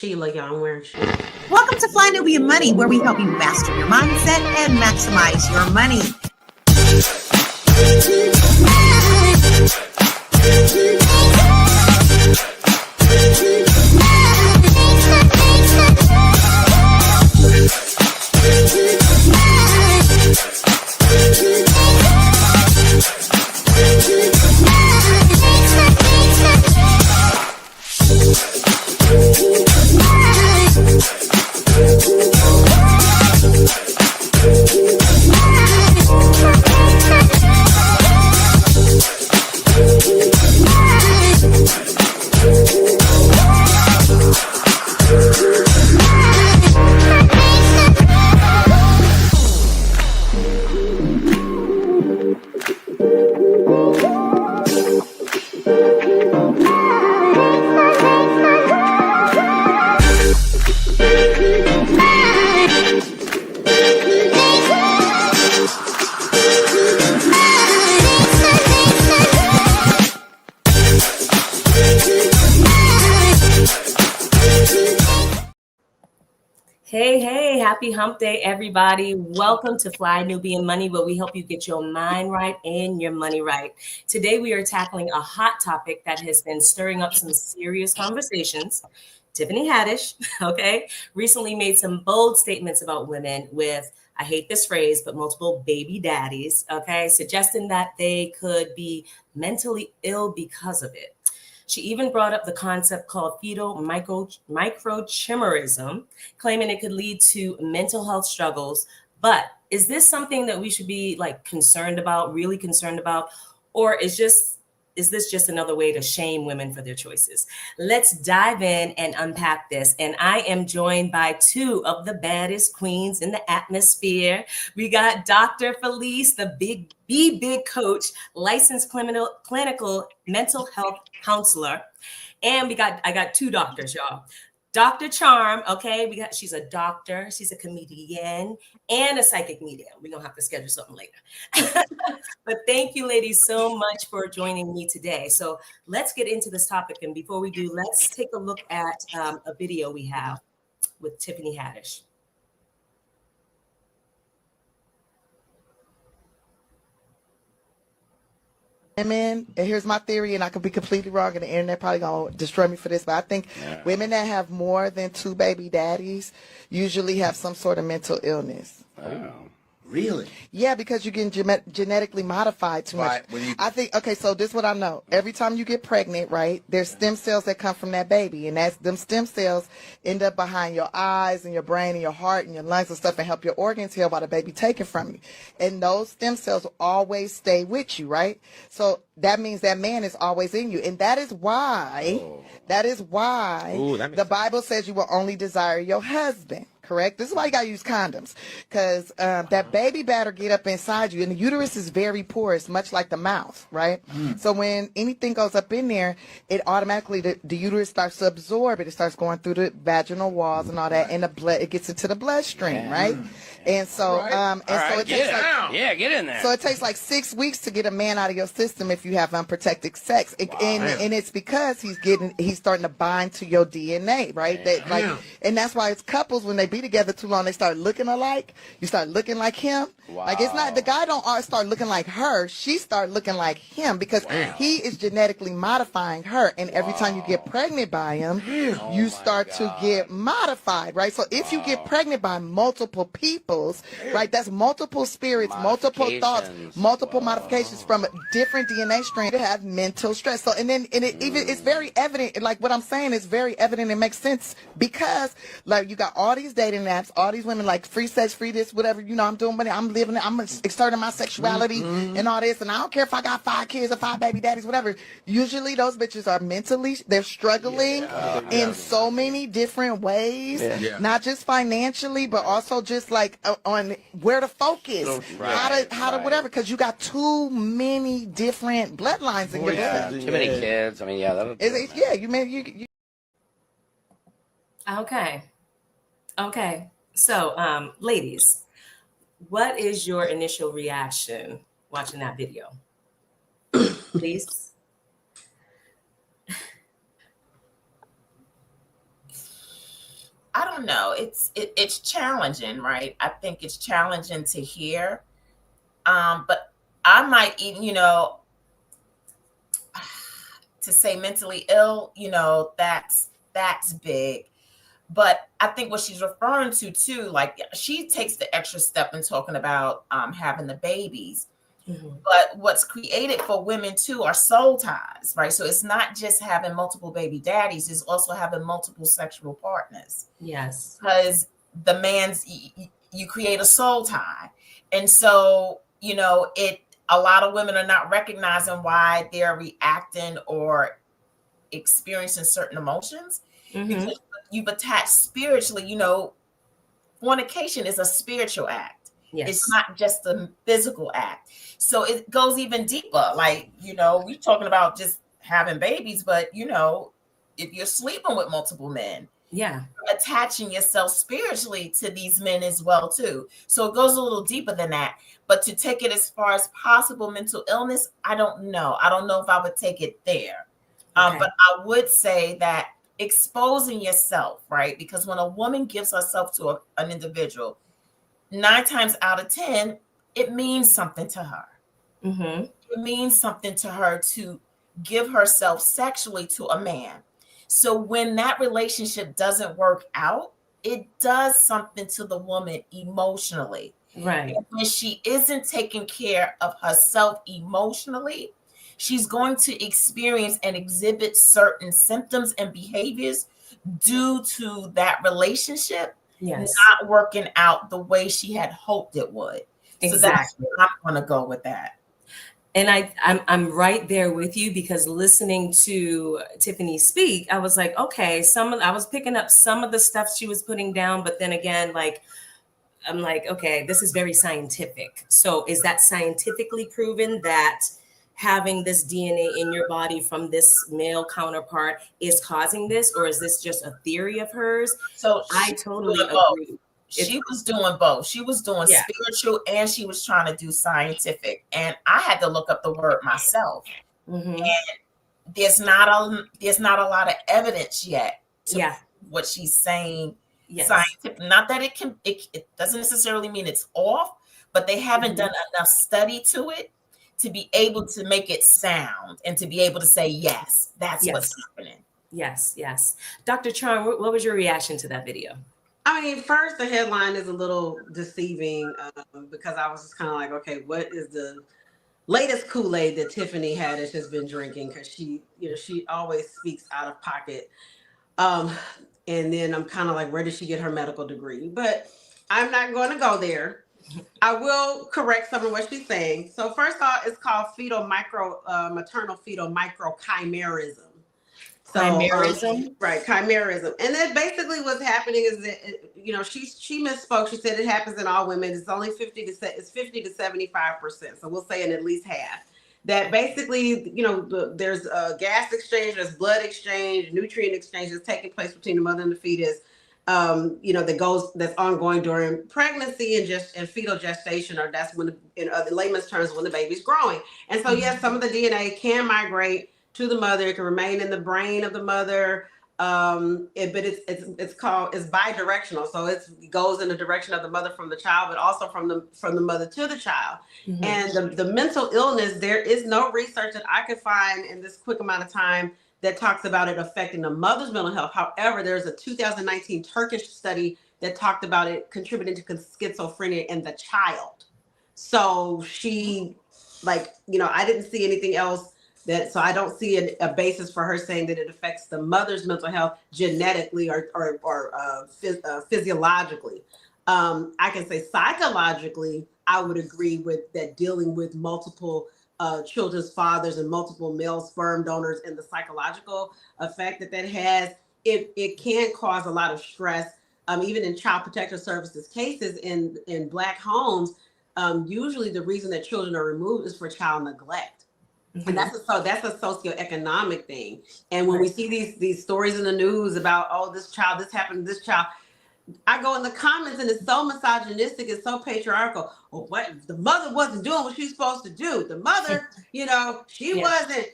Sheila, y'all, I'm wearing shoes. Welcome to Fly Nubian Money, where we help you master your mindset and maximize your money. Hey, happy hump day, everybody. Welcome to Fly Nubian Money, where we help you get your mind right and your money right. Today, we are tackling a hot topic that has been stirring up some serious conversations. Tiffany Haddish, okay, recently made some bold statements about women with, I hate this phrase, but multiple baby daddies, okay, suggesting that they could be mentally ill because of it. She even brought up the concept called fetal microchimerism, claiming it could lead to mental health struggles. But is this something that we should be concerned about, really concerned about, or is this just another way to shame women for their choices? Let's dive in and unpack this. And I am joined by two of the baddest queens in the atmosphere. We got Dr. Felice, the big coach, licensed clinical mental health counselor. And I got two doctors, y'all. Dr. Charm, okay, she's a doctor, she's a comedian, and a psychic medium. We're gonna have to schedule something later. But thank you, ladies, so much for joining me today. So let's get into this topic. And before we do, let's take a look at a video we have with Tiffany Haddish. Women, and here's my theory, and I could be completely wrong, and the internet probably gonna destroy me for this, but I think women that have more than two baby daddies usually have some sort of mental illness. Oh, really? Yeah, because you're getting genetically modified too much. I think, okay, so this is what I know. Every time you get pregnant, right, there's stem cells that come from that baby, and them stem cells end up behind your eyes and your brain and your heart and your lungs and stuff and help your organs heal while the baby taken from you. And those stem cells will always stay with you, right? So that means that man is always in you. And that is why, the Bible says you will only desire your husband. Correct? This is why you got to use condoms, because that baby better get up inside you. And the uterus is very porous, much like the mouth, right? So when anything goes up in there, it automatically, the uterus starts to absorb it. It starts going through the vaginal walls and all that, and the blood, it gets into the bloodstream, right? And so, it takes get in there. So it takes like 6 weeks to get a man out of your system if you have unprotected sex, and it's because he's starting to bind to your DNA, right? And that's why it's couples, when they be together too long, they start looking alike. You start looking like him. Wow. Like, it's not, the guy don't start looking like her. She start looking like him, because he is genetically modifying her. And every time you get pregnant by him, you start to get modified, right? So if you get pregnant by multiple peoples, right, that's multiple spirits, multiple thoughts, multiple modifications from a different DNA strand to have mental stress. So, it's very evident, like what I'm saying is very evident and makes sense, because like you got all these dating apps, all these women like free sex, free this, whatever, I'm doing, but I'm living it, I'm exerting my sexuality and all this, and I don't care if I got 5 kids or 5 baby daddies, whatever. Usually those bitches are mentally, they're struggling in so many different ways, not just financially, but also just like on where to focus, how to whatever, because you got too many different bloodlines in your blood. Too many kids. I mean, Okay. So, ladies, what is your initial reaction watching that video? Please. don't know. It's challenging, right? I think it's challenging to hear. But I might even, to say mentally ill, that's big. But I think what she's referring to too, like she takes the extra step in talking about having the babies. Mm-hmm. But what's created for women too are soul ties, right? So it's not just having multiple baby daddies, it's also having multiple sexual partners. Yes. Because the man's, you create a soul tie. And so, a lot of women are not recognizing why they're reacting or experiencing certain emotions. Mm-hmm. Because you've attached spiritually, fornication is a spiritual act. Yes. It's not just a physical act. So it goes even deeper. Like, we're talking about just having babies, but, if you're sleeping with multiple men, yeah, attaching yourself spiritually to these men as well, too. So it goes a little deeper than that. But to take it as far as possible mental illness, I don't know. I don't know if I would take it there. Okay. But I would say that exposing yourself, right? Because when a woman gives herself to an individual, 9 times out of 10, it means something to her. Mm-hmm. It means something to her to give herself sexually to a man. So when that relationship doesn't work out, it does something to the woman emotionally. Right. And when she isn't taking care of herself emotionally, she's going to experience and exhibit certain symptoms and behaviors due to that relationship. Yes. Not working out the way she had hoped it would. Exactly. So that's where I'm going to go with that. And I'm right there with you, because listening to Tiffany speak, I was like, okay, I was picking up some of the stuff she was putting down, but then again, I'm like, okay, this is very scientific. So is that scientifically proven that having this DNA in your body from this male counterpart is causing this, or is this just a theory of hers? So I totally agree. She was doing both. She was doing spiritual and she was trying to do scientific. And I had to look up the word myself. Mm-hmm. And there's not a lot of evidence yet to what she's saying. Yes. Scientific. Not that it doesn't necessarily mean it's off, but they haven't done enough study to it to be able to make it sound and to be able to say, yes, that's what's happening. Yes, yes. Dr. Charm, what was your reaction to that video? I mean, first, the headline is a little deceiving because I was just kind of like, okay, what is the latest Kool-Aid that Tiffany Haddish has been drinking? Because she always speaks out of pocket. And then I'm kind of like, where did she get her medical degree? But I'm not going to go there. I will correct some of what she's saying. So first off, it's called maternal fetal microchimerism. So, chimerism? Right, chimerism. And then basically what's happening is that, she misspoke. She said it happens in all women. It's only 50 to 75%. So we'll say in at least half. That basically, there's a gas exchange, there's blood exchange, nutrient exchange that's taking place between the mother and the fetus. That's ongoing during pregnancy and fetal gestation, or that's when, in layman's terms, when the baby's growing. And so, yes, some of the DNA can migrate to the mother. It can remain in the brain of the mother. But it's bidirectional. So it goes in the direction of the mother from the child, but also from the mother to the child. Mm-hmm. And the mental illness, there is no research that I could find in this quick amount of time that talks about it affecting the mother's mental health. However, there's a 2019 Turkish study that talked about it contributing to schizophrenia in the child. So she, I didn't see anything else so I don't see a basis for her saying that it affects the mother's mental health genetically or physiologically. I can say psychologically, I would agree with that, dealing with multiple children's fathers and multiple male sperm donors and the psychological effect that has. It can cause a lot of stress. Even in Child Protective Services cases in Black homes, usually the reason that children are removed is for child neglect. Mm-hmm. And that's a socioeconomic thing. And when we see these stories in the news about, this happened to this child, I go in the comments and it's so misogynistic, it's so patriarchal. Well, what, the mother wasn't doing what she's supposed to do. The mother, she wasn't.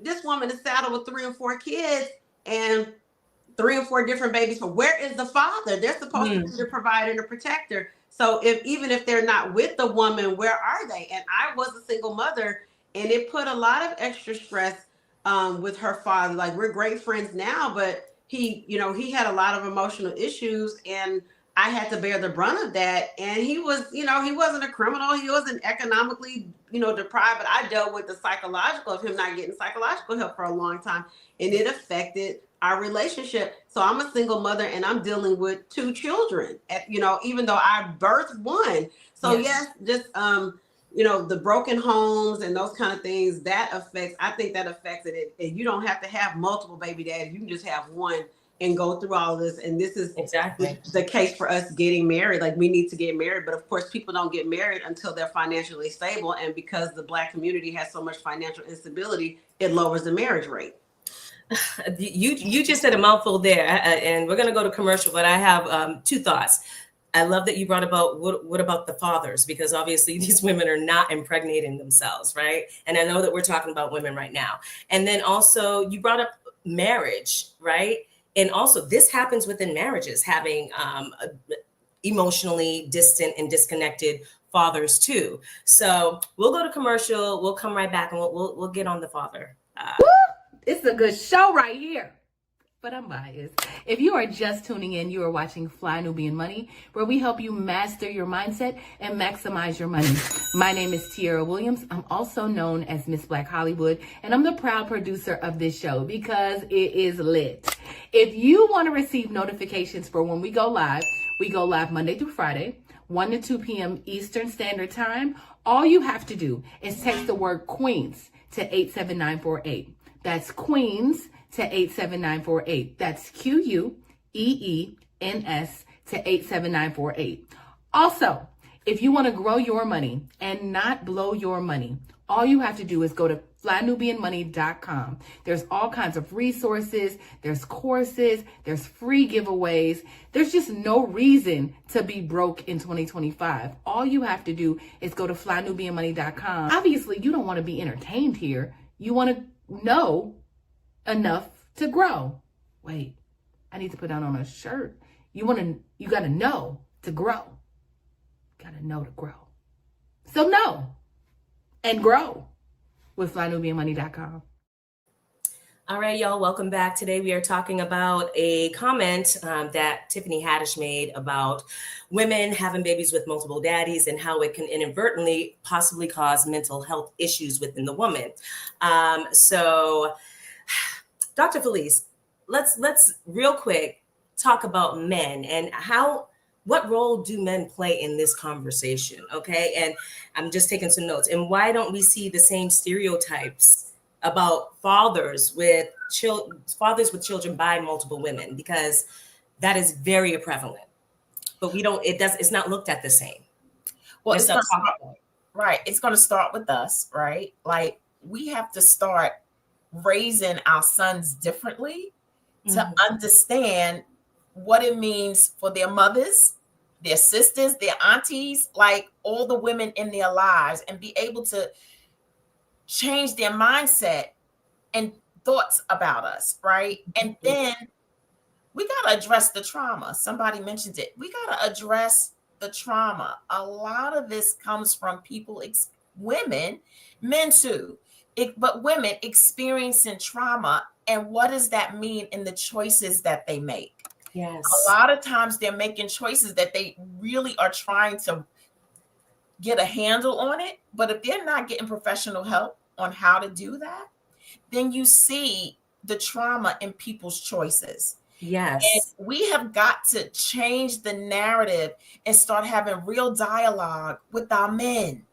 This woman is saddled with 3 and 4 kids, and 3 or 4 different babies. But where is the father? They're supposed to be the provider and the protector. So even if they're not with the woman, where are they? And I was a single mother, and it put a lot of extra stress with her father. Like, we're great friends now, but he had a lot of emotional issues, and I had to bear the brunt of that. And he was, he wasn't a criminal. He wasn't economically, deprived, but I dealt with the psychological of him not getting psychological help for a long time. And it affected our relationship. So I'm a single mother, and I'm dealing with 2 children, even though I birthed 1. So yes, just, the broken homes and those kind of things, I think that affects it. And you don't have to have multiple baby daddies. You can just have 1 and go through all of this. And this is exactly the case for us getting married. Like, we need to get married, but of course people don't get married until they're financially stable. And because the Black community has so much financial instability, it lowers the marriage rate. You just said a mouthful there, and we're going to go to commercial, but I have 2 thoughts. I love that you brought about what about the fathers, because obviously these women are not impregnating themselves, right? And I know that we're talking about women right now. And then also you brought up marriage, right? And also this happens within marriages, having emotionally distant and disconnected fathers too. So we'll go to commercial. We'll come right back, and we'll get on the father. It's a good show right here. But I'm biased. If you are just tuning in, you are watching Fly Nubian Money, where we help you master your mindset and maximize your money. My name is Tiara Williams. I'm also known as Miss Black Hollywood, and I'm the proud producer of this show because it is lit. If you want to receive notifications for when we go live Monday through Friday, 1 to 2 p.m. Eastern Standard Time. All you have to do is text the word Queens to 87948. That's Queens to 87948. That's QUEENS to 87948. Also, if you want to grow your money and not blow your money, all you have to do is go to flynubianmoney.com. There's all kinds of resources, there's courses, there's free giveaways. There's just no reason to be broke in 2025. All you have to do is go to flynubianmoney.com. Obviously, you don't want to be entertained here. You want to know enough to grow. Wait, I need to put that on a shirt. You got to know to grow. Got to know to grow. So know and grow with flynubianmoney.com. All right, y'all, welcome back. Today we are talking about a comment that Tiffany Haddish made about women having babies with multiple daddies and how it can inadvertently possibly cause mental health issues within the woman. So, Dr. Felice, let's real quick talk about men and what role do men play in this conversation, okay? And I'm just taking some notes. And why don't we see the same stereotypes about fathers with children by multiple women? Because that is very prevalent. But it's not looked at the same. Well, it's going to start with us, right? Like, we have to start raising our sons differently to understand what it means for their mothers, their sisters, their aunties, like all the women in their lives, and be able to change their mindset and thoughts about us, right? And then we got to address the trauma. Somebody mentioned it. We got to address the trauma. A lot of this comes from women, men too, but women experiencing trauma. And what does that mean in the choices that they make? Yes. A lot of times they're making choices that they really are trying to get a handle on it. But if they're not getting professional help on how to do that, then you see the trauma in people's choices. Yes. And we have got to change the narrative and start having real dialogue with our men.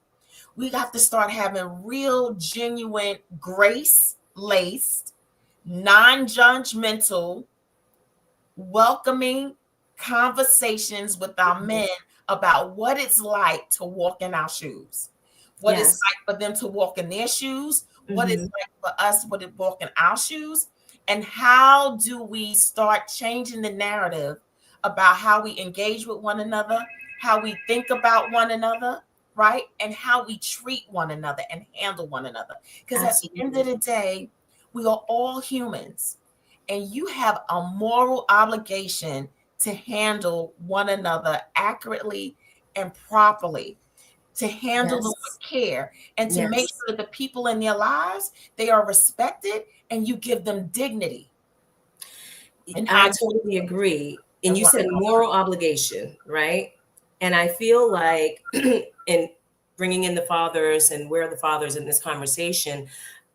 We got to start having real, genuine, grace-laced, non-judgmental, welcoming conversations with our men about what it's like to walk in our shoes, what it's like for them to walk in their shoes, what it's like for us to walk in our shoes, and how do we start changing the narrative about how we engage with one another, how we think about one another, right? And how we treat one another and handle one another. Because at the end of the day, we are all humans. and you have a moral obligation to handle one another accurately and properly, to handle them with care, and to make sure that the people in their lives, they are respected and you give them dignity. And I totally agree. And you said moral obligation, right? And I feel like in bringing in the fathers, and where are the fathers in this conversation,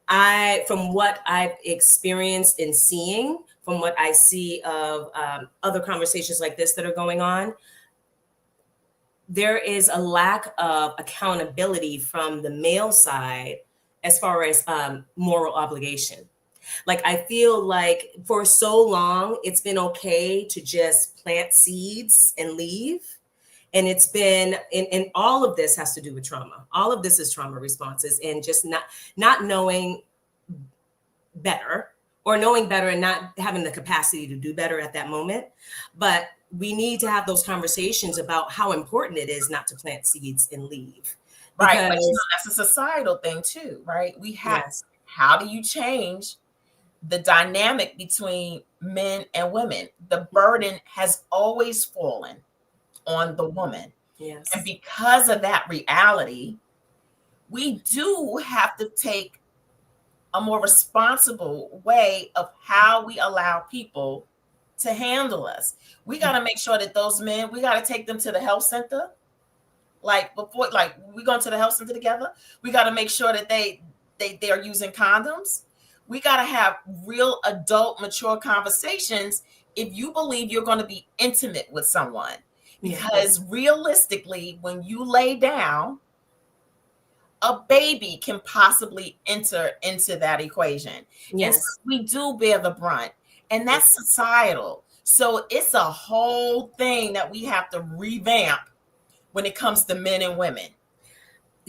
from what I've experienced in seeing, from what I see of other conversations like this that are going on, there is a lack of accountability from the male side as far as moral obligation. Like, I feel like for so long, it's been okay to just plant seeds and leave. And it's been, and all of this has to do with trauma. All of this is trauma responses, and just not knowing better, or knowing better and not having the capacity to do better at that moment. But we need to have those conversations about how important it is not to plant seeds and leave. Right, but that's a societal thing too, right? We have, how do you change the dynamic between men and women? The burden has always fallen on the woman. Yes. And because of that reality, we do have to take a more responsible way of how we allow people to handle us. We got to make sure that those men, we got to take them to the health center. Like before, like we going to the health center together. We got to make sure that they are using condoms. We got to have real adult, mature conversations if you believe you're going to be intimate with someone. Because realistically, when you lay down, a baby can possibly enter into that equation. Yes. And so we do bear the brunt, and that's societal. So it's a whole thing that we have to revamp when it comes to men and women.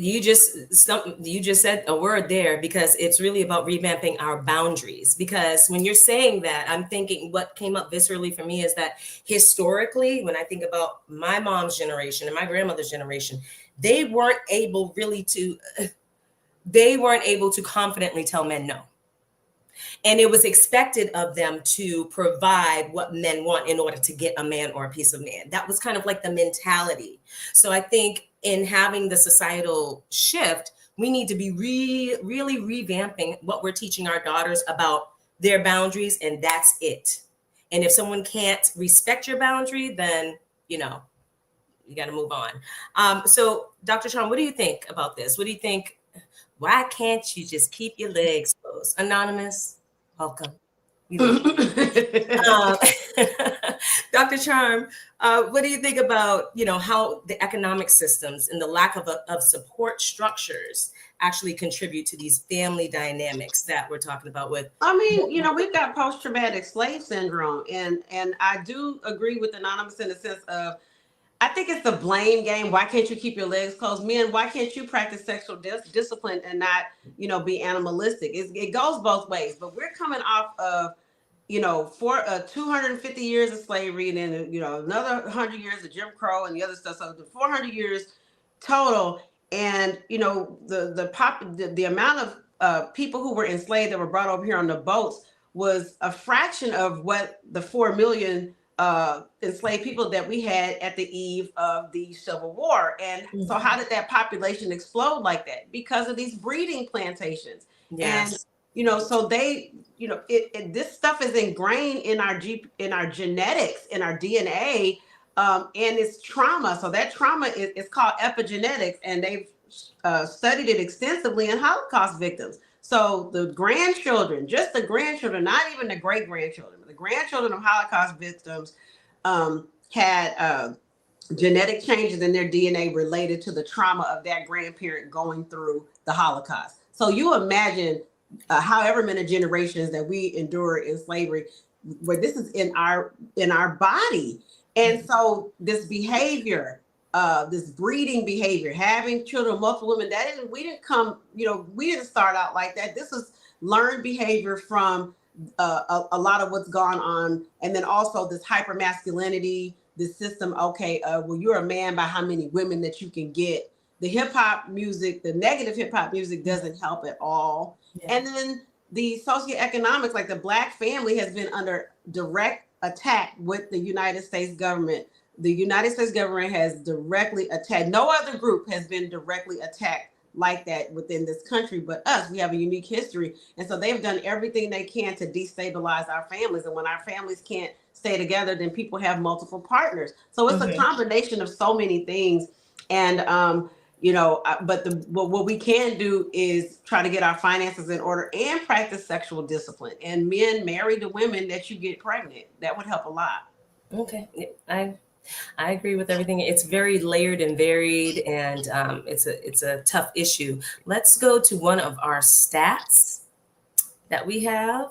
You just said a word there, because it's really about revamping our boundaries. Because when you're saying that, I'm thinking what came up viscerally for me is that historically, when I think about my mom's generation and my grandmother's generation, they weren't able to confidently tell men no. And it was expected of them to provide what men want in order to get a man or a piece of man. That was kind of like the mentality. So I think in having the societal shift, we need to be really revamping what we're teaching our daughters about their boundaries, and that's it. And if someone can't respect your boundary, then, you got to move on. So Dr. Charm, what do you think about this? What do you think? Why can't you just keep your legs closed? Anonymous, welcome. Dr. Charm, what do you think about, how the economic systems and the lack of support structures actually contribute to these family dynamics that we're talking about with? I mean, we've got post-traumatic slave syndrome, and I do agree with Anonymous in the sense of, I think it's the blame game. Why can't you keep your legs closed? Men, why can't you practice sexual discipline and not, be animalistic? It goes both ways, but we're coming off of, 250 years of slavery, and then, another 100 years of Jim Crow and the other stuff. So the 400 years total. And, the amount of people who were enslaved that were brought over here on the boats was a fraction of what the 4 million enslaved people that we had at the eve of the Civil War. And so how did that population explode like that? Because of these breeding plantations. Yes. And, so they, this stuff is ingrained in our genetics, in our DNA, and it's trauma. So that trauma is called epigenetics, and they've studied it extensively in Holocaust victims. So the grandchildren, just the grandchildren, not even the great-grandchildren, but the grandchildren of Holocaust victims had genetic changes in their DNA related to the trauma of that grandparent going through the Holocaust. So you imagine however many generations that we endure in slavery, where this is in our body. And so this behavior, this breeding behavior, having children with multiple women, we didn't start out like that. This was learned behavior from a lot of what's gone on. And then also this hypermasculinity, this system, well, you're a man by how many women that you can get. The hip hop music, the negative hip hop music doesn't help at all. Yeah. And then the socioeconomics, like the Black family has been under direct attack with the United States government. The United States government has directly attacked. No other group has been directly attacked like that within this country, but us. We have a unique history. And so they've done everything they can to destabilize our families. And when our families can't stay together, then people have multiple partners. So it's a combination of so many things. And, but what we can do is try to get our finances in order and practice sexual discipline. And men marry the women that you get pregnant. That would help a lot. Okay. I agree with everything. It's very layered and varied, and it's a tough issue. Let's go to one of our stats that we have.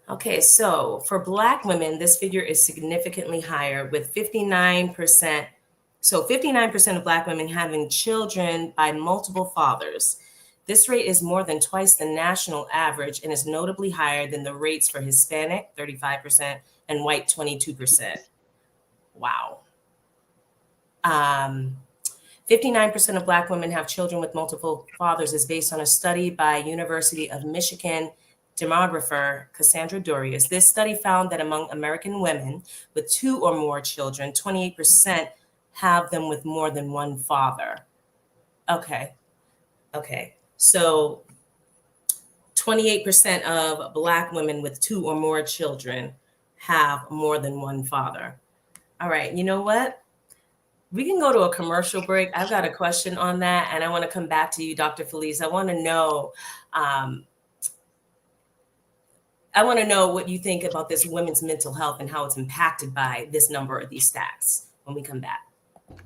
Okay, so for Black women, this figure is significantly higher, with 59%. So 59% of Black women having children by multiple fathers. This rate is more than twice the national average and is notably higher than the rates for Hispanic, 35%, and white, 22%. Wow. 59% of Black women have children with multiple fathers is based on a study by University of Michigan demographer Cassandra Dorius. This study found that among American women with 2 or more children, 28% have them with more than one father. Okay. So 28% of Black women with 2 or more children have more than one father. All right, you know what? We can go to a commercial break. I've got a question on that, and I want to come back to you, Dr. Felice. I want to know what you think about this women's mental health and how it's impacted by this number of these stats when we come back.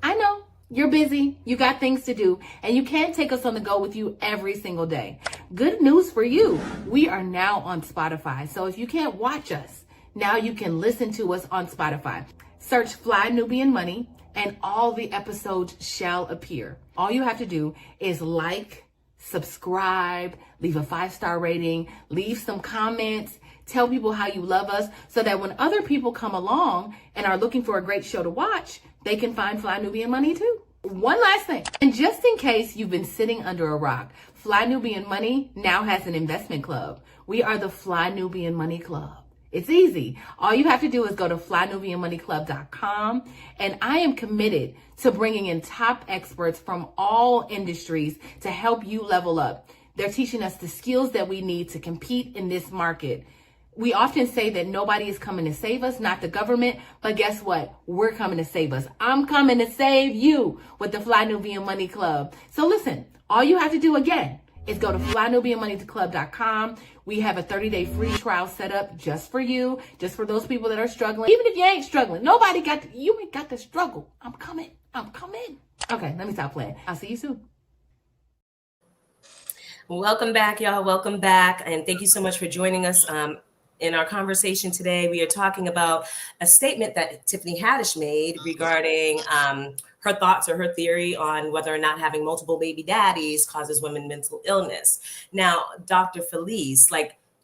I know. You're busy, you got things to do, and you can't take us on the go with you every single day. Good news for you. We are now on Spotify. So if you can't watch us, now you can listen to us on Spotify. Search Fly Nubian Money and all the episodes shall appear. All you have to do is like, subscribe, leave a 5-star rating, leave some comments, tell people how you love us so that when other people come along and are looking for a great show to watch, they can find Fly Nubian Money too. One last thing, and just in case you've been sitting under a rock, Fly Nubian Money now has an investment club. We are the Fly Nubian Money Club. It's easy. All you have to do is go to flynubianmoneyclub.com, and I am committed to bringing in top experts from all industries to help you level up. They're teaching us the skills that we need to compete in this market. We often say that nobody is coming to save us, not the government, but guess what? We're coming to save us. I'm coming to save you with the Fly Nubian Money Club. So listen, all you have to do again is go to flynubianmoneyclub.com. We have a 30-day free trial set up just for you, just for those people that are struggling. Even if you ain't struggling, you ain't got to struggle. I'm coming. Okay, let me stop playing. I'll see you soon. Welcome back, y'all. Welcome back. And thank you so much for joining us. In our conversation today, we are talking about a statement that Tiffany Haddish made regarding her thoughts or her theory on whether or not having multiple baby daddies causes women mental illness. Now, Dr. Felice,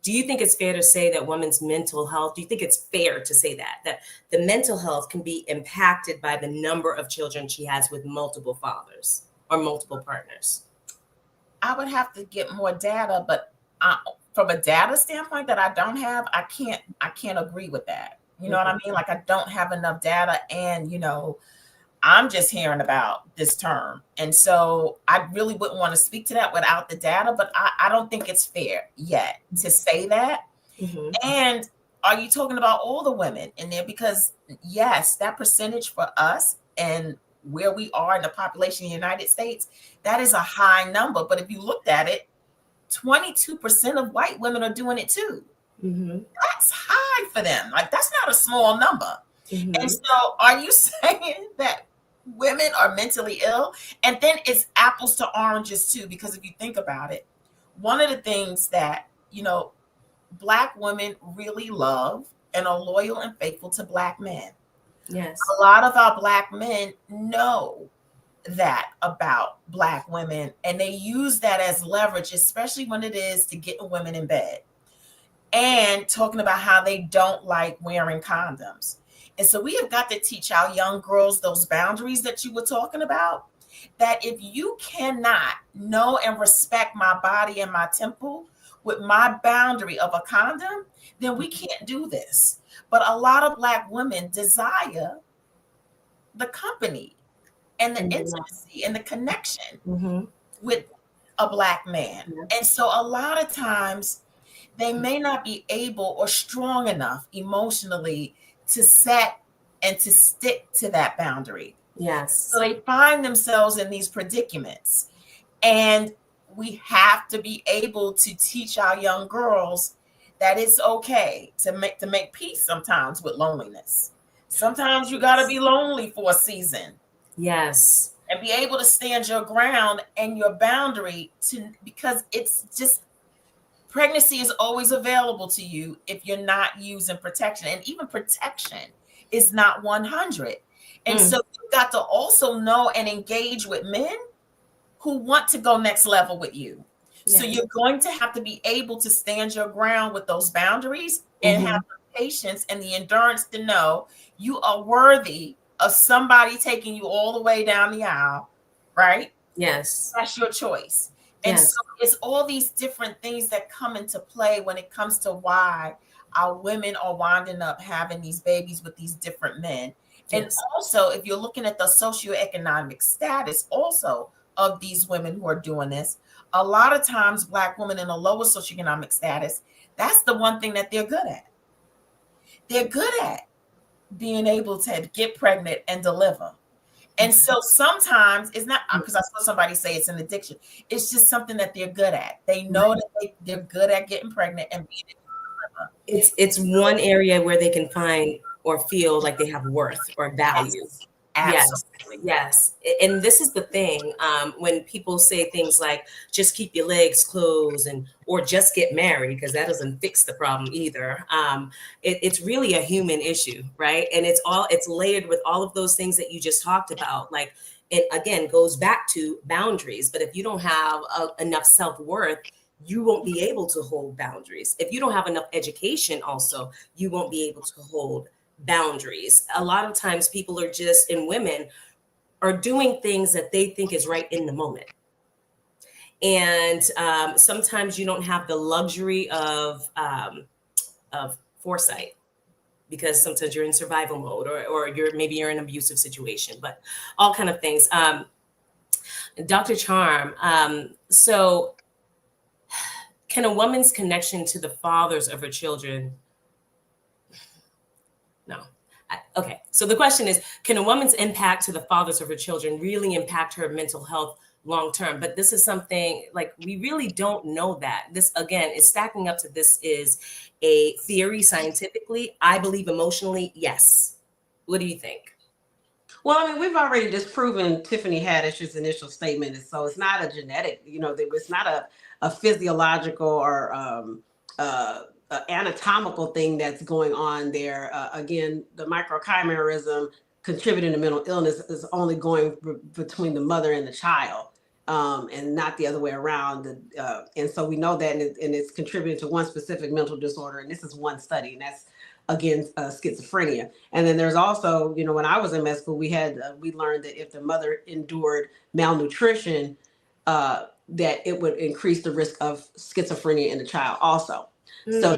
do you think it's fair to say that women's mental health, do you think it's fair to say that the mental health can be impacted by the number of children she has with multiple fathers or multiple partners? I would have to get more data, but from a data standpoint that I don't have, I can't agree with that. You know what I mean? I don't have enough data, and I'm just hearing about this term. And so I really wouldn't want to speak to that without the data, but I don't think it's fair yet to say that. Mm-hmm. And are you talking about all the women in there? Because yes, that percentage for us and where we are in the population in the United States, that is a high number. But if you looked at it, 22% of white women are doing it too. Mm-hmm. That's high for them. That's not a small number. Mm-hmm. And so are you saying that women are mentally ill? And then it's apples to oranges too, because if you think about it, one of the things that, Black women really love and are loyal and faithful to Black men. Yes. A lot of our Black men know that about Black women, and they use that as leverage, especially when it is to get women in bed and talking about how they don't like wearing condoms. And so we have got to teach our young girls those boundaries that you were talking about. that if you cannot know and respect my body and my temple with my boundary of a condom, then we can't do this. But a lot of Black women desire the company and the intimacy and the connection with a Black man. And so a lot of times they may not be able or strong enough emotionally to set and to stick to that boundary. Yes. So they find themselves in these predicaments. And we have to be able to teach our young girls that it's okay to make peace sometimes with loneliness. Sometimes you got to be lonely for a season. Yes. And be able to stand your ground and your boundary because it's just, pregnancy is always available to you if you're not using protection. And even protection is not 100. And so you've got to also know and engage with men who want to go next level with you. So you're going to have to be able to stand your ground with those boundaries and have the patience and the endurance to know you are worthy of somebody taking you all the way down the aisle, right? Yes. That's your choice. And so it's all these different things that come into play when it comes to why our women are winding up having these babies with these different men. And also, if you're looking at the socioeconomic status also of these women who are doing this, a lot of times Black women in a lower socioeconomic status, that's the one thing that they're good at. They're good at being able to get pregnant and deliver. And so sometimes it's not because I saw somebody say it's an addiction. It's just something that they're good at. They know that they're good at getting pregnant and being able to deliver. It's one area where they can find or feel like they have worth or value. Absolutely. Yes. And this is the thing, when people say things like just keep your legs closed or just get married, because that doesn't fix the problem either. It's really a human issue, right? And it's layered with all of those things that you just talked about. Like, it again goes back to boundaries. But if you don't have enough self-worth, you won't be able to hold boundaries. If you don't have enough education also, you won't be able to hold boundaries. A lot of times people are just, and women are doing things that they think is right in the moment. And sometimes you don't have the luxury of foresight because sometimes you're in survival mode or maybe you're in an abusive situation, but all kind of things. Dr. Charm, so can a woman's connection to the fathers of her children? No. Okay. So the question is, can a woman's impact to the fathers of her children really impact her mental health long term? But this is something like we really don't know that. This, again, is stacking up to this is a theory scientifically. I believe emotionally, yes. What do you think? Well, I mean, we've already disproven Tiffany Haddish's initial statement. So it's not a genetic, it's not a physiological or anatomical thing that's going on there. Again, the microchimerism contributing to mental illness is only going between the mother and the child, and not the other way around. And so we know that, and it's contributing to one specific mental disorder. And this is one study, and that's, again, schizophrenia. And then there's also, when I was in med school, we learned that if the mother endured malnutrition, that it would increase the risk of schizophrenia in the child also. So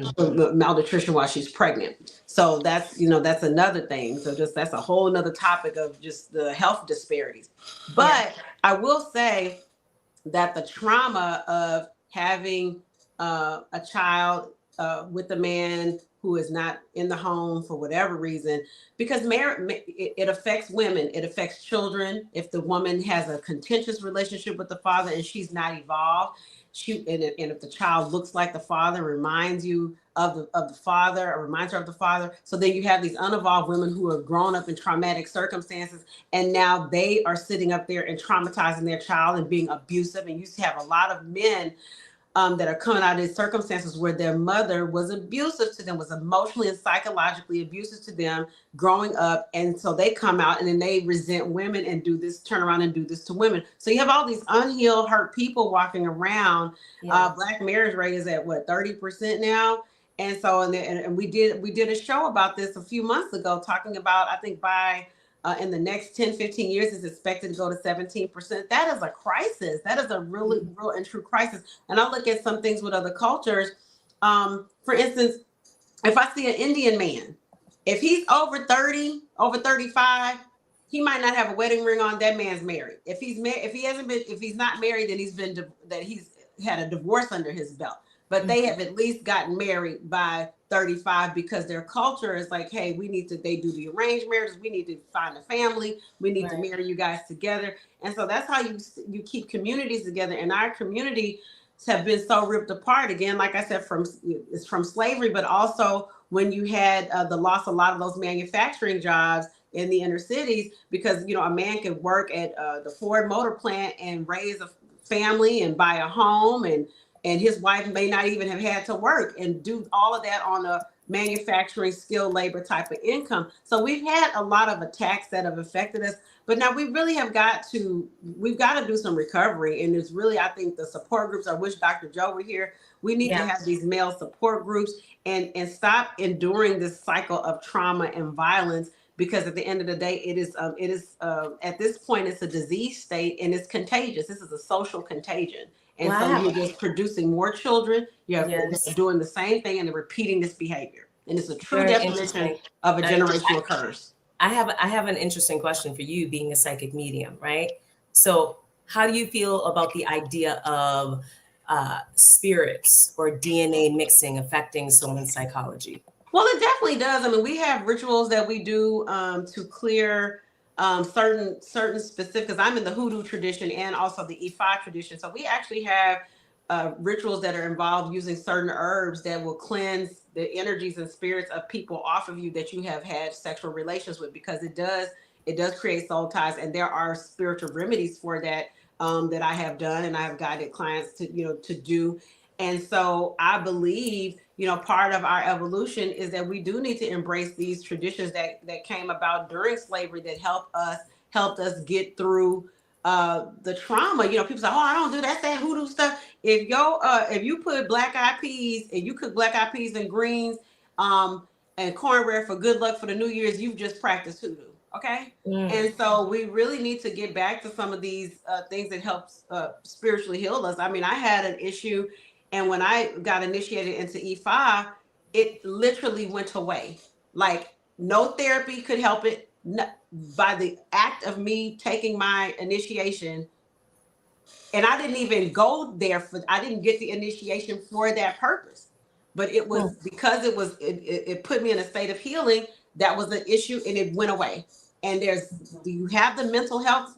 malnutrition while she's pregnant. So that's another thing. So that's a whole nother topic of just the health disparities. But I will say that the trauma of having a child with a man who is not in the home for whatever reason, because it affects women, it affects children. If the woman has a contentious relationship with the father and she's not evolved, and if the child looks like the father, reminds you of the father, or reminds her of the father, so then you have these unevolved women who have grown up in traumatic circumstances, and now they are sitting up there and traumatizing their child and being abusive. And you have a lot of men that are coming out of these circumstances where their mother was abusive to them, was emotionally and psychologically abusive to them growing up. And so they come out and then they resent women and turn around and do this to women. So you have all these unhealed, hurt people walking around. Black marriage rate is at 30% now. And so, and we did a show about this a few months ago, talking about, I think by in the next 10, 15 years is expected to go to 17%. That is a crisis. That is a really real and true crisis. And I look at some things with other cultures. For instance, if I see an Indian man, if he's over 30, over 35, he might not have a wedding ring on. That man's married. If he's if he's not married, then he's had a divorce under his belt. But they have at least gotten married by 35 because their culture is like, hey, they do the arranged marriages. We need to find a family. We need to marry you guys together. And so that's how you keep communities together. And our community have been so ripped apart again, like I said, from slavery, but also when you had the loss of a lot of those manufacturing jobs in the inner cities, because a man could work at the Ford Motor Plant and raise a family and buy a home, and his wife may not even have had to work and do all of that on a manufacturing skilled labor type of income. So we've had a lot of attacks that have affected us. But now we really we've got to do some recovery. And it's really, I think, the support groups. I wish Dr. Joe were here. We need to have these male support groups and stop enduring this cycle of trauma and violence, because at the end of the day, it is at this point, it's a disease state and it's contagious. This is a social contagion. And so you're just producing more children. You're doing the same thing and repeating this behavior. And it's a true definition of a generational curse. I have an interesting question for you, being a psychic medium, right? So how do you feel about the idea of spirits or DNA mixing affecting someone's psychology? Well, it definitely does. I mean, we have rituals that we do to clear certain specific, because I'm in the hoodoo tradition and also the Ifa tradition. So we actually have rituals that are involved using certain herbs that will cleanse the energies and spirits of people off of you that you have had sexual relations with, because it does create soul ties. And there are spiritual remedies for that that I have done and I have guided clients to do. And so I believe, part of our evolution is that we do need to embrace these traditions that came about during slavery that helped us get through the trauma. People say, "Oh, I don't do that hoodoo stuff." If you put black eyed peas and you cook black eyed peas and greens and cornbread for good luck for the New Year's, you've just practiced hoodoo. Okay. And so we really need to get back to some of these things that help spiritually heal us. I mean, I had an issue, and when I got initiated into E5, it literally went away. Like no therapy could help it. No, by the act of me taking my initiation, and I didn't even go there I didn't get the initiation for that purpose, but it was because it put me in a state of healing. That was the issue, and it went away. And you have the mental health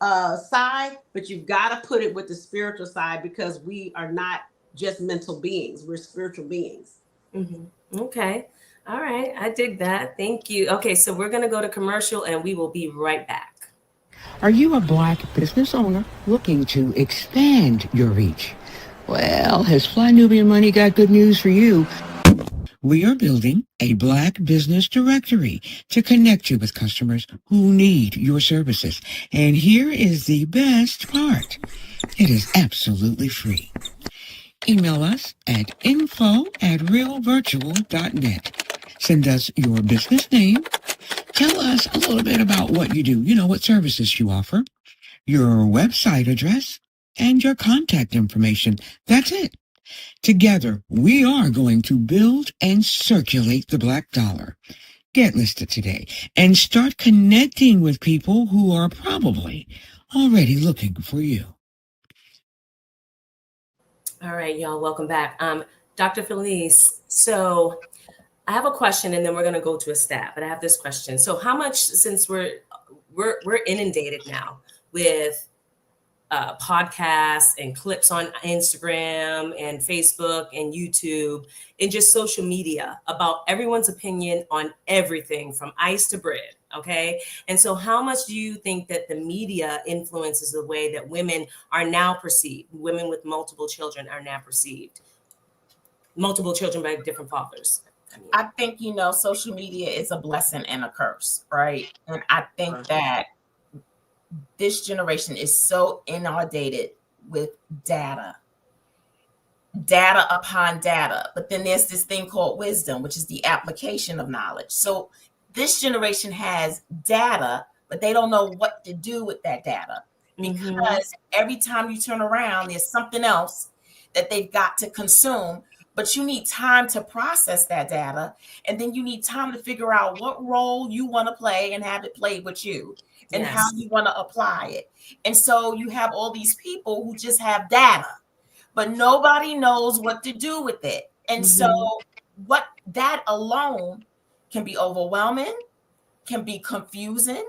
side, but you've got to put it with the spiritual side, because we are not just mental beings, we're spiritual beings. Okay. All right. I dig that. Thank you. Okay. So we're going to go to commercial and we will be right back. Are you a Black business owner looking to expand your reach? Well, has Fly Nubian Money got good news for you? We are building a Black business directory to connect you with customers who need your services. And here is the best part. It is absolutely free. Email us at info@realvirtual.net. Send us your business name. Tell us a little bit about what you do, what services you offer, your website address, and your contact information. That's it. Together, we are going to build and circulate the Black dollar. Get listed today and start connecting with people who are probably already looking for you. All right, y'all, welcome back. Dr. Felice, so I have a question and then we're going to go to a stat, but I have this question. So how much, since we're inundated now with podcasts and clips on Instagram and Facebook and YouTube and just social media about everyone's opinion on everything from ice to bread. Okay. And so how much do you think that the media influences the way that women are now perceived? Women with multiple children are now perceived. Multiple children by different fathers. I think, social media is a blessing and a curse, right? And I think that this generation is so inundated with data upon data. But then there's this thing called wisdom, which is the application of knowledge. So This generation has data, but they don't know what to do with that data, because every time you turn around, there's something else that they've got to consume. But you need time to process that data, and then you need time to figure out what role you want to play and have it played with you, and how you want to apply it. And so you have all these people who just have data, but nobody knows what to do with it. And so what that alone can be overwhelming, can be confusing,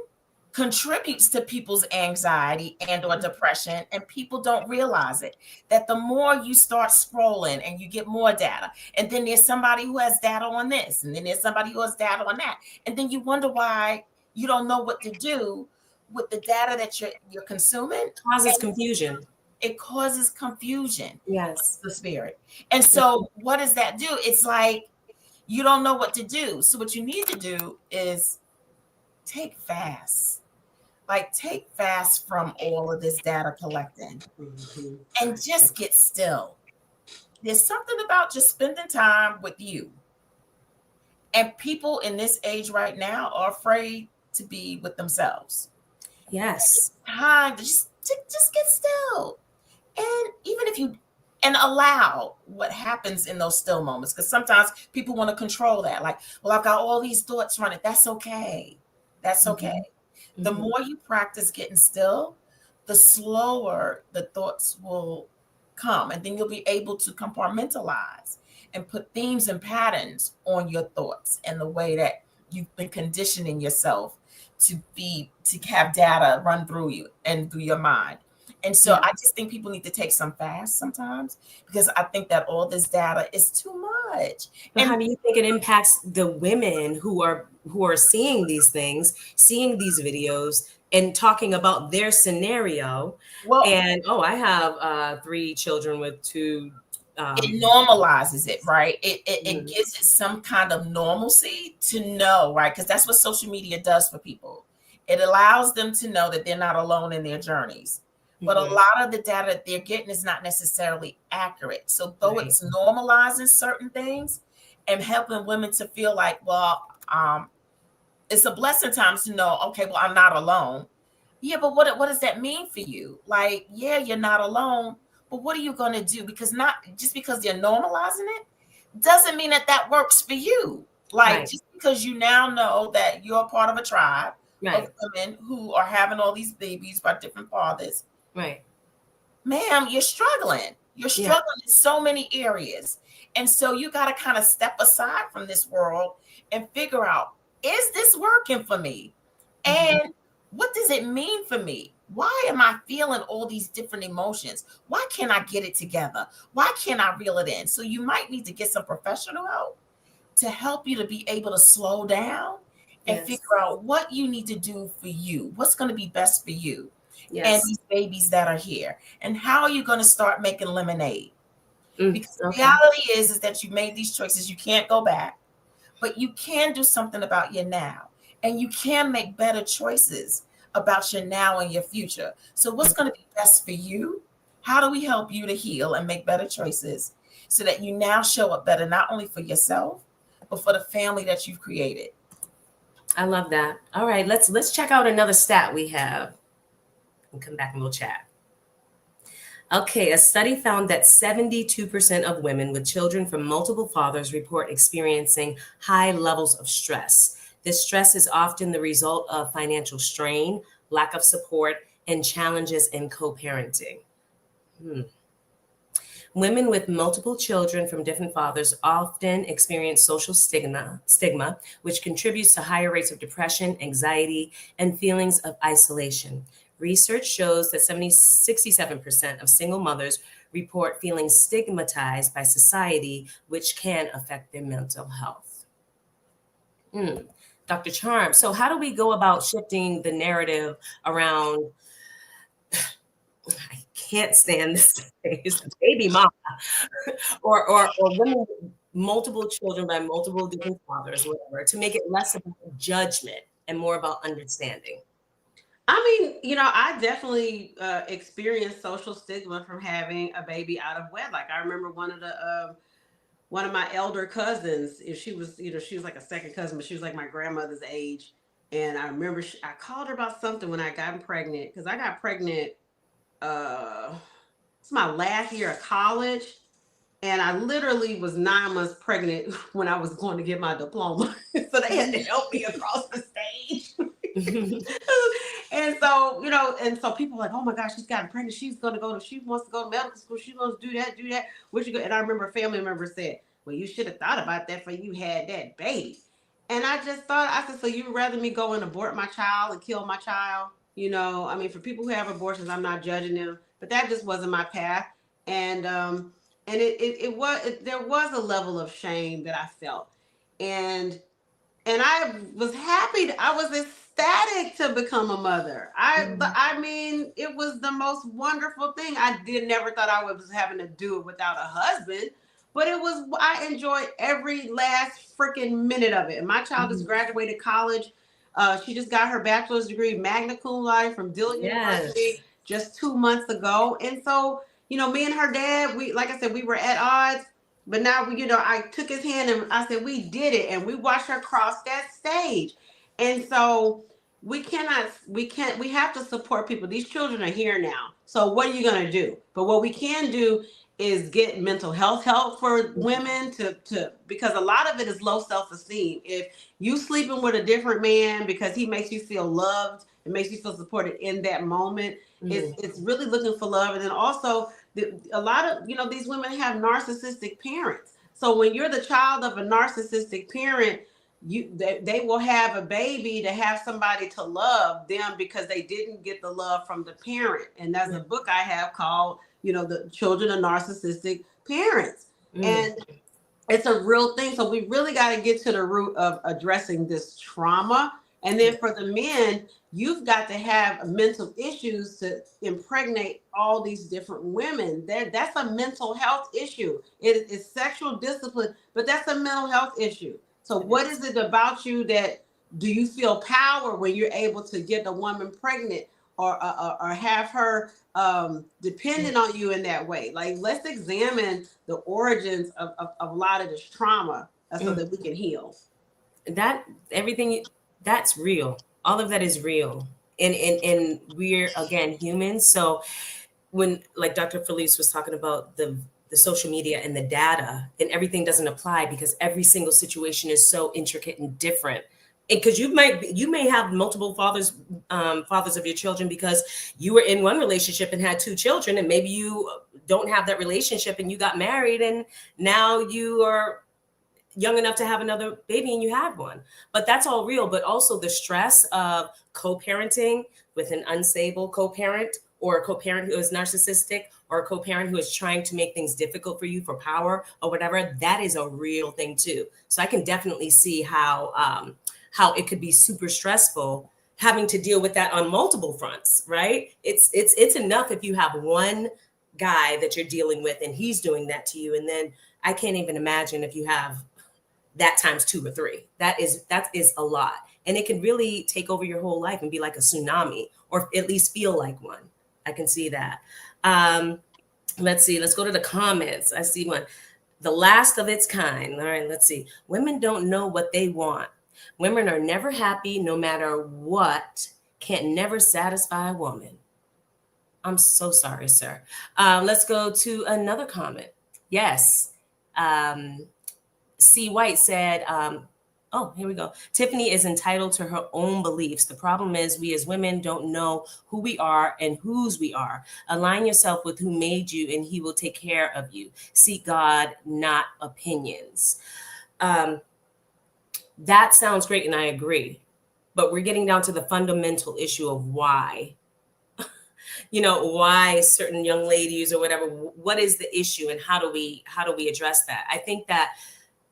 contributes to people's anxiety and or depression, and people don't realize it, that the more you start scrolling and you get more data, and then there's somebody who has data on this, and then there's somebody who has data on that, and then you wonder why you don't know what to do with the data that you're consuming. Causes confusion. It causes confusion. Yes. The spirit. And so what does that do? It's like you don't know what to do. So what you need to do is take fasts. Like, take fast from all of this data collecting and just get still. There's something about just spending time with you. And people in this age right now are afraid to be with themselves. Yes. It's time to just get still. And even if you allow what happens in those still moments, because sometimes people want to control that. Like, well, I've got all these thoughts running. That's okay. That's okay. The more you practice getting still, the slower the thoughts will come. And then you'll be able to compartmentalize and put themes and patterns on your thoughts and the way that you've been conditioning yourself to have data run through you and through your mind. And so I just think people need to take some fast sometimes, because I think that all this data is too much. But and how do you think it impacts the women who are seeing these things, seeing these videos, and talking about their scenario? Well, and I have 3 children with 2. It normalizes it, right? It gives it some kind of normalcy to know, right? Because that's what social media does for people. It allows them to know that they're not alone in their journeys. But a lot of the data that they're getting is not necessarily accurate. So though it's normalizing certain things and helping women to feel like, well, it's a blessing times to know, okay, well, I'm not alone. Yeah, but what does that mean for you? Like, yeah, you're not alone, but what are you going to do? Because not just because they're normalizing it doesn't mean that works for you. Like, just because you now know that you're a part of a tribe of women who are having all these babies by different fathers. Right. Ma'am, you're struggling. You're struggling in so many areas. And so you got to kind of step aside from this world and figure out, is this working for me? And what does it mean for me? Why am I feeling all these different emotions? Why can't I get it together? Why can't I reel it in? So you might need to get some professional help to help you to be able to slow down and figure out what you need to do for you. What's going to be best for you? And these babies that are here, and how are you going to start making lemonade? Because the reality is that you made these choices. You can't go back, but you can do something about your now, and you can make better choices about your now and your future. So what's going to be best for you? How do we help you to heal and make better choices so that you now show up better, not only for yourself, but for the family that you've created? I love that. All right, let's check out another stat we have. And come back and we'll chat. Okay, a study found that 72% of women with children from multiple fathers report experiencing high levels of stress. This stress is often the result of financial strain, lack of support, and challenges in co-parenting. Women with multiple children from different fathers often experience social stigma, which contributes to higher rates of depression, anxiety, and feelings of isolation. Research shows that 67% of single mothers report feeling stigmatized by society, which can affect their mental health. Dr. Charm, so how do we go about shifting the narrative around, I can't stand this phrase, baby mama, or women with multiple children by multiple different fathers, whatever, to make it less about judgment and more about understanding? I mean, I definitely experienced social stigma from having a baby out of wedlock. I remember one of one of my elder cousins, if she was, she was like a second cousin, but she was like my grandmother's age. And I remember I called her about something when I got pregnant, because I got pregnant, it's my last year of college. And I literally was 9 months pregnant when I was going to get my diploma. So they had to help me across the stage. And so, and so people were like, oh my gosh, she's gotten pregnant. She wants to go to medical school. She wants to do that. Where'd you go? And I remember a family member said, well, you should have thought about that before you had that baby. And I just thought, I said, so you'd rather me go and abort my child and kill my child? I mean, for people who have abortions, I'm not judging them, but that just wasn't my path. And there was a level of shame that I felt. And I was happy. I was ecstatic to become a mother. I mean, it was the most wonderful thing. I never thought I was having to do it without a husband, but I enjoyed every last freaking minute of it. And my child just graduated college. She just got her bachelor's degree, magna cum laude from Dillon University just 2 months ago. And so, me and her dad, like I said, we were at odds. But now, I took his hand and I said, we did it. And we watched her cross that stage. And so we have to support people. These children are here now. So what are you going to do? But what we can do is get mental health help for women because a lot of it is low self-esteem. If you sleeping with a different man because he makes you feel loved, it makes you feel supported in that moment, it's really looking for love. And then also, a lot of these women have narcissistic parents. So when you're the child of a narcissistic parent, they will have a baby to have somebody to love them because they didn't get the love from the parent. And that's a book I have called the children of narcissistic parents. And it's a real thing. So we really got to get to the root of addressing this trauma. And then for the men, you've got to have mental issues to impregnate all these different women. That's a mental health issue. It is sexual discipline, but that's a mental health issue. So what is it about you do you feel power when you're able to get a woman pregnant or have her dependent on you in that way? Like, let's examine the origins of a lot of this trauma so that we can heal. That's real. All of that is real. And we're, again, humans. So when, like Dr. Felice was talking about the social media and the data, and everything doesn't apply because every single situation is so intricate and different. Because you may have multiple fathers of your children because you were in one relationship and had 2 children, and maybe you don't have that relationship and you got married and now you are young enough to have another baby and you had one. But that's all real. But also the stress of co-parenting with an unstable co-parent, or a co-parent who is narcissistic, or a co-parent who is trying to make things difficult for you for power or whatever, that is a real thing too. So I can definitely see how it could be super stressful having to deal with that on multiple fronts, right? It's enough if you have one guy that you're dealing with and he's doing that to you. And then I can't even imagine if you have that times 2 or 3. That is a lot. And it can really take over your whole life and be like a tsunami, or at least feel like one. I can see that. Let's see. Let's go to the comments. I see one. The last of its kind. All right, let's see. Women don't know what they want. Women are never happy no matter what. Can't never satisfy a woman. I'm so sorry, sir. Let's go to another comment. Yes. C. White said, here we go. Tiffany is entitled to her own beliefs. The problem is we as women don't know who we are and whose we are. Align yourself with who made you and he will take care of you. Seek God, not opinions. That sounds great, and I agree. But we're getting down to the fundamental issue of why. Why certain young ladies or whatever, what is the issue and how do we address that? I think that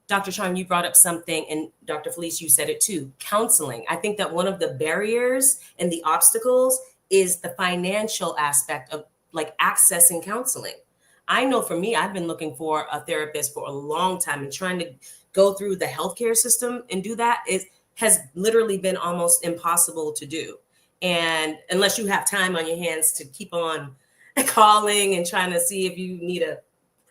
Dr. Charm, you brought up something, and Dr. Felice, you said it too, counseling. I think that one of the barriers and the obstacles is the financial aspect of like accessing counseling. I know for me, I've been looking for a therapist for a long time, and trying to go through the healthcare system and do that has literally been almost impossible to do. And unless you have time on your hands to keep on calling and trying to see if you need a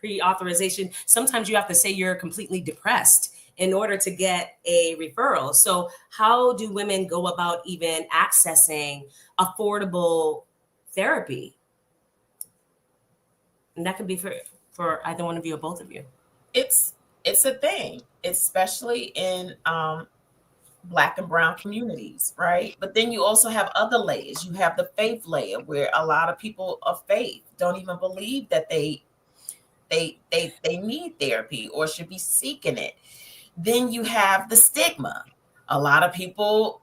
pre-authorization. Sometimes you have to say you're completely depressed in order to get a referral. So how do women go about even accessing affordable therapy? And that could be for either one of you or both of you. It's a thing, especially in Black and brown communities, right? But then you also have other layers. You have the faith layer, where a lot of people of faith don't even believe that they need therapy or should be seeking it. Then you have the stigma. A lot of people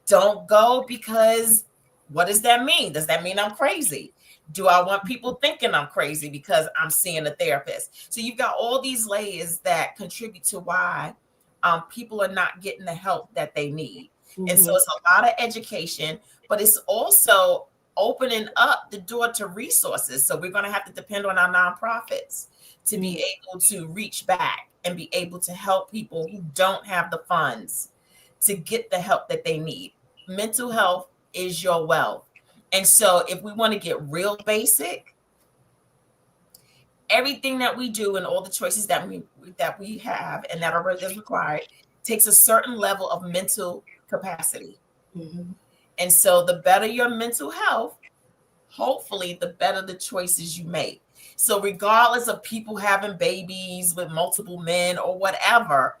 don't go because, what does that mean? Does that mean I'm crazy? Do I want people thinking I'm crazy because I'm seeing a therapist? So you've got all these layers that contribute to why people are not getting the help that they need. Mm-hmm. And so it's a lot of education, but it's also opening up the door to resources. So we're going to have to depend on our nonprofits to be able to reach back and be able to help people who don't have the funds to get the help that they need. Mental health is your wealth. And so if we want to get real basic, everything that we do and all the choices that we have and that are required takes a certain level of mental capacity. Mm-hmm. And so the better your mental health, hopefully the better the choices you make. So regardless of people having babies with multiple men or whatever,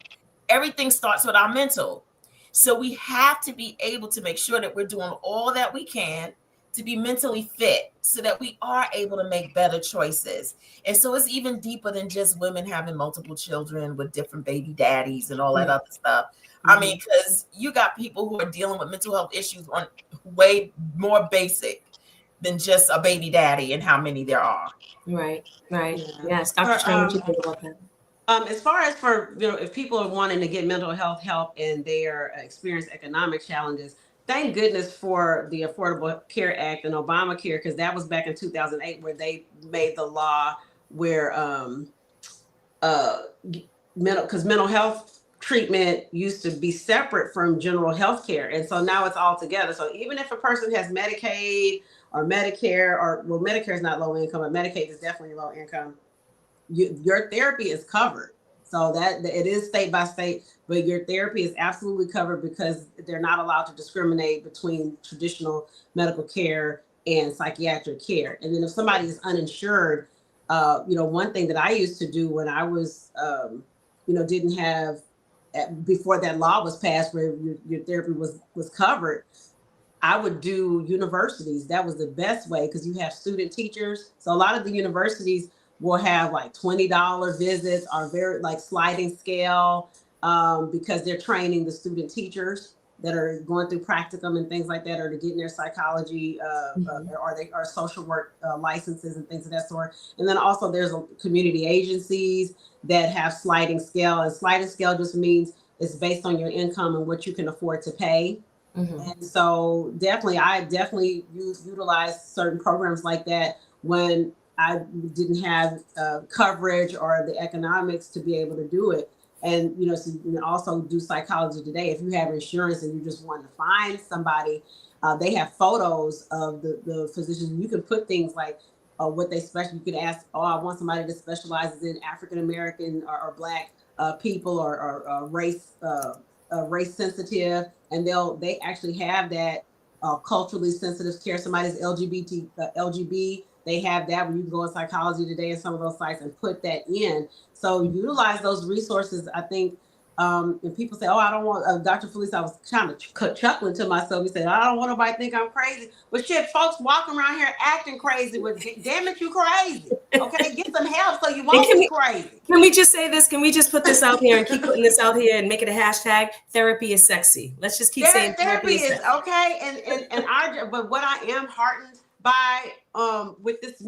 everything starts with our mental. So we have to be able to make sure that we're doing all that we can to be mentally fit so that we are able to make better choices. And so it's even deeper than just women having multiple children with different baby daddies and all that other stuff. Mm-hmm. I mean, because you got people who are dealing with mental health issues on way more basic than just a baby daddy and how many there are. Right. Yes. Dr. Chen, what do you think about that? As far as for, if people are wanting to get mental health help and they are experience economic challenges, thank goodness for the Affordable Care Act and Obamacare, because that was back in 2008 where they made the law where mental health treatment used to be separate from general health care. And so now it's all together. So even if a person has Medicaid or Medicare, or well, Medicare is not low income, but Medicaid is definitely low income, your therapy is covered. So that it is state by state, but your therapy is absolutely covered because they're not allowed to discriminate between traditional medical care and psychiatric care. And then if somebody is uninsured, one thing that I used to do when I was, didn't have, before that law was passed where your therapy was covered, I would do universities. That was the best way because you have student teachers. So a lot of the universities will have like $20 visits, or very like sliding scale, because they're training the student teachers that are going through practicum and things like that, or to getting their psychology or social work licenses and things of that sort. And then also there's community agencies that have sliding scale, and sliding scale just means it's based on your income and what you can afford to pay. Mm-hmm. And so I definitely utilize certain programs like that when I didn't have coverage or the economics to be able to do it. And, so you can also do Psychology Today. If you have insurance and you just want to find somebody, they have photos of the physicians. You can put things like what they specialize. You can ask, I want somebody that specializes in African-American or Black people or race sensitive. And they actually have that culturally sensitive care. Somebody's LGB. They have that where you can go on Psychology Today and some of those sites and put that in. So utilize those resources. I think, and people say, I don't want, Dr. Felice, I was kind of chuckling to myself. He said, I don't want nobody to think I'm crazy. But shit, folks walking around here acting crazy. Well, damn it, you crazy. Okay, get some help so you won't be crazy. Can we just say this? Can we just put this out here and keep putting this out here and make it a hashtag? Therapy is sexy. Let's just keep saying therapy is okay. But what I am heartened by with this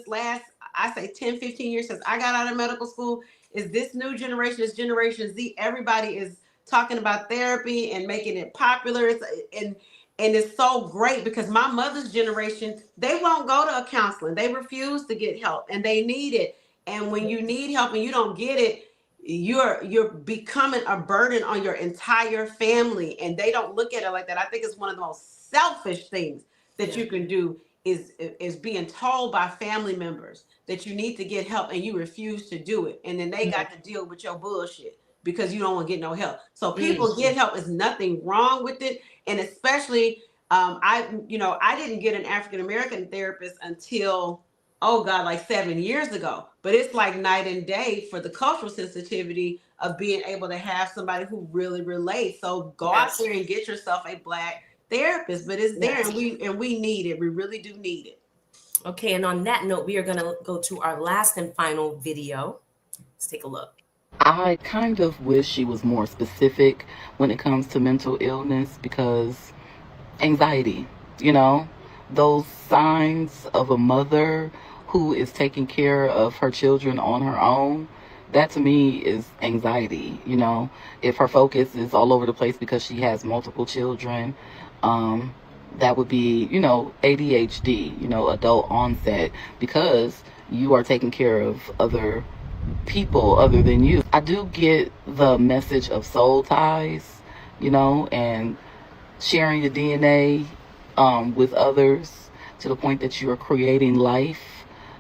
last, I say 10, 15 years since I got out of medical school, is this new generation, this Generation Z, everybody is talking about therapy and making it popular. And it's so great because my mother's generation, they won't go to a counseling. They refuse to get help and they need it. And when you need help and you don't get it, you're becoming a burden on your entire family. And they don't look at it like that. I think it's one of the most selfish things that you can do is being told by family members that you need to get help and you refuse to do it. And then they got to deal with your bullshit because you don't want to get no help. So people get help. There's nothing wrong with it. And especially, I didn't get an African-American therapist until, oh God, like 7 years ago. But it's like night and day for the cultural sensitivity of being able to have somebody who really relates. So go out there and get yourself a Black therapist, but it's there, and we need it. We really do need it. Okay, and on that note, we are going to go to our last and final video. Let's take a look. I kind of wish she was more specific when it comes to mental illness, because anxiety, those signs of a mother who is taking care of her children on her own, that to me is anxiety. If her focus is all over the place because she has multiple children, that would be, ADHD, adult onset, because you are taking care of other people other than you. I do get the message of soul ties, and sharing your DNA with others to the point that you are creating life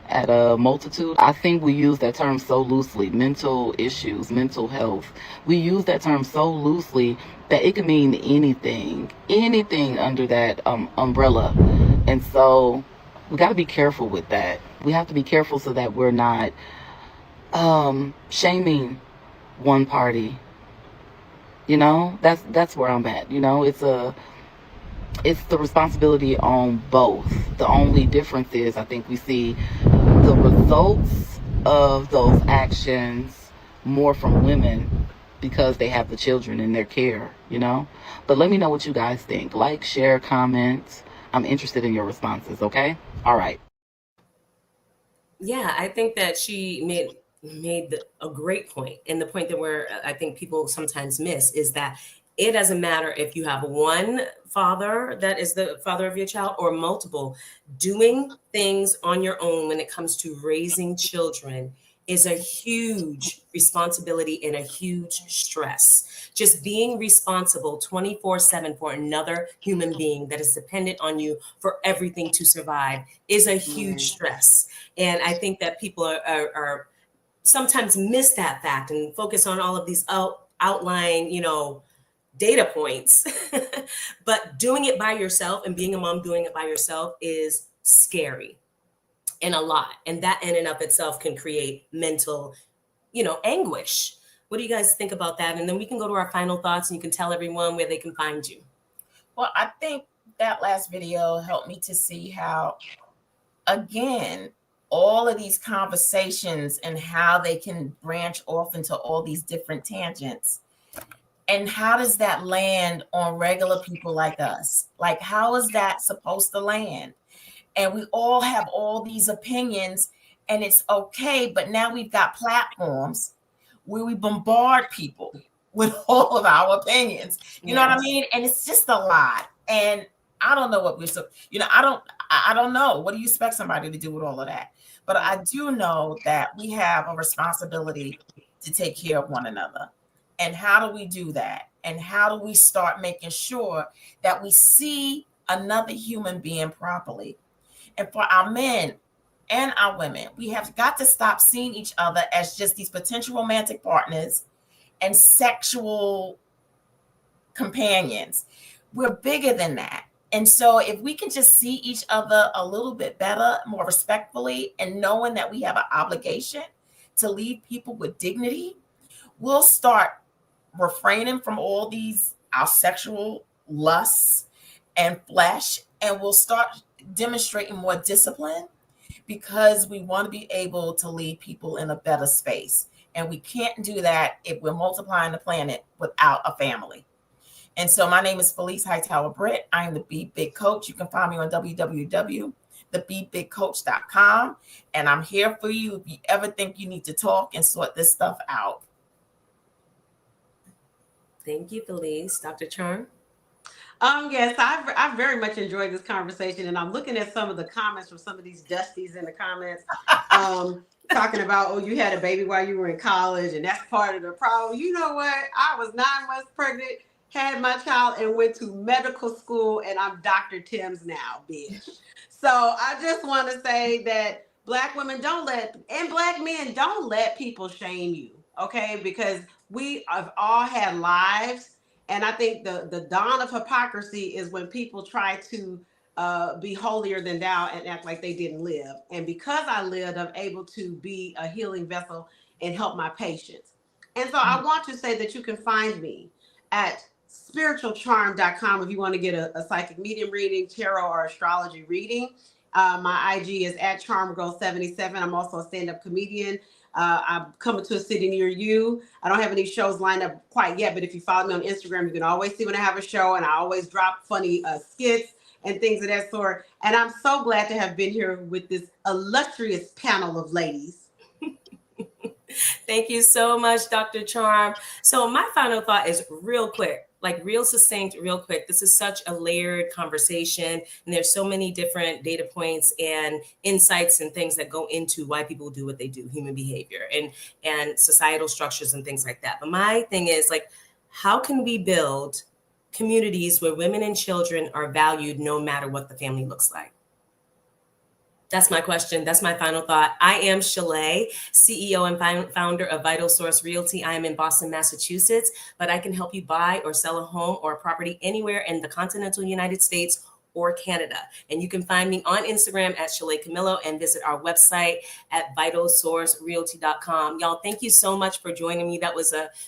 at a multitude. I think we use that term so loosely. Mental issues, mental health. We use that term so loosely that it can mean anything under that umbrella. And so we got to be careful with that. We have to be careful so that we're not shaming one party. That's where I'm at. It's the responsibility on both. The only difference is I think we see the results of those actions more from women because they have the children in their care, But let me know what you guys think. Like, share, comment. I'm interested in your responses, okay? All right. Yeah, I think that she made a great point. And the point that I think people sometimes miss is that it doesn't matter if you have one father that is the father of your child or multiple. Doing things on your own when it comes to raising children is a huge responsibility and a huge stress. Just being responsible 24/7 for another human being that is dependent on you for everything to survive is a huge stress. And I think that people are sometimes miss that fact and focus on all of these outlying, data points. But doing it by yourself and being a mom doing it by yourself is scary and a lot. And that in and of itself can create mental, anguish. What do you guys think about that? And then we can go to our final thoughts and you can tell everyone where they can find you. Well, I think that last video helped me to see how, again, all of these conversations and how they can branch off into all these different tangents. And how does that land on regular people like us? Like, how is that supposed to land? And we all have all these opinions and it's okay. But now we've got platforms where we bombard people with all of our opinions. You know what I mean? And it's just a lot. And I don't know what we're so, I don't know. What do you expect somebody to do with all of that? But I do know that we have a responsibility to take care of one another. And how do we do that? And how do we start making sure that we see another human being properly? And for our men and our women, we have got to stop seeing each other as just these potential romantic partners and sexual companions. We're bigger than that. And so if we can just see each other a little bit better, more respectfully, and knowing that we have an obligation to leave people with dignity, we'll start refraining from all these our sexual lusts and flesh, and we'll start demonstrating more discipline because we want to be able to lead people in a better space. And we can't do that if we're multiplying the planet without a family. And so my name is Felice Hightower Britt. I am the Be Big Coach. You can find me on www.thebebigcoach.com. And I'm here for you if you ever think you need to talk and sort this stuff out. Thank you, Felice. Dr. Charm? Yes, I very much enjoyed this conversation, and I'm looking at some of the comments from some of these Dusties in the comments, talking about, oh, you had a baby while you were in college, and that's part of the problem. You know what? I was 9 months pregnant, had my child, and went to medical school, and I'm Dr. Timms now, bitch. So I just want to say that Black women, and Black men, don't let people shame you, okay? Because we have all had lives. And I think the dawn of hypocrisy is when people try to be holier than thou and act like they didn't live. And because I lived, I'm able to be a healing vessel and help my patients. And so I want to say that you can find me at spiritualcharm.com if you want to get a psychic medium reading, tarot, or astrology reading. My IG is at charmgirl77. I'm also a stand-up comedian. I'm coming to a city near you. I don't have any shows lined up quite yet, but if you follow me on Instagram, you can always see when I have a show, and I always drop funny skits and things of that sort. And I'm so glad to have been here with this illustrious panel of ladies. Thank you so much, Dr. Charm. So my final thought is real quick, like real succinct, real quick. This is such a layered conversation, and there's so many different data points and insights and things that go into why people do what they do, human behavior and societal structures and things like that. But my thing is, like, how can we build communities where women and children are valued no matter what the family looks like? That's my question. That's my final thought. I am Shalaye, CEO and founder of Vital Source Realty. I am in Boston, Massachusetts, but I can help you buy or sell a home or a property anywhere in the continental United States or Canada. And you can find me on Instagram at Shalaye Camillo and visit our website at vitalsourcerealty.com. Y'all, thank you so much for joining me.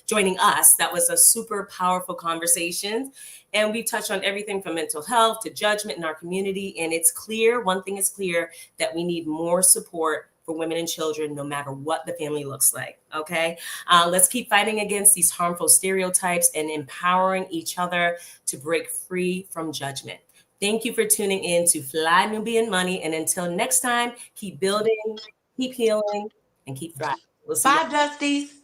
Joining us. That was a super powerful conversation. And we touched on everything from mental health to judgment in our community. And it's clear, one thing is clear, that we need more support for women and children, no matter what the family looks like, okay? Let's keep fighting against these harmful stereotypes and empowering each other to break free from judgment. Thank you for tuning in to Fly Nubian Money. And until next time, keep building, keep healing, and keep thriving. We'll see you. Bye, Dusties.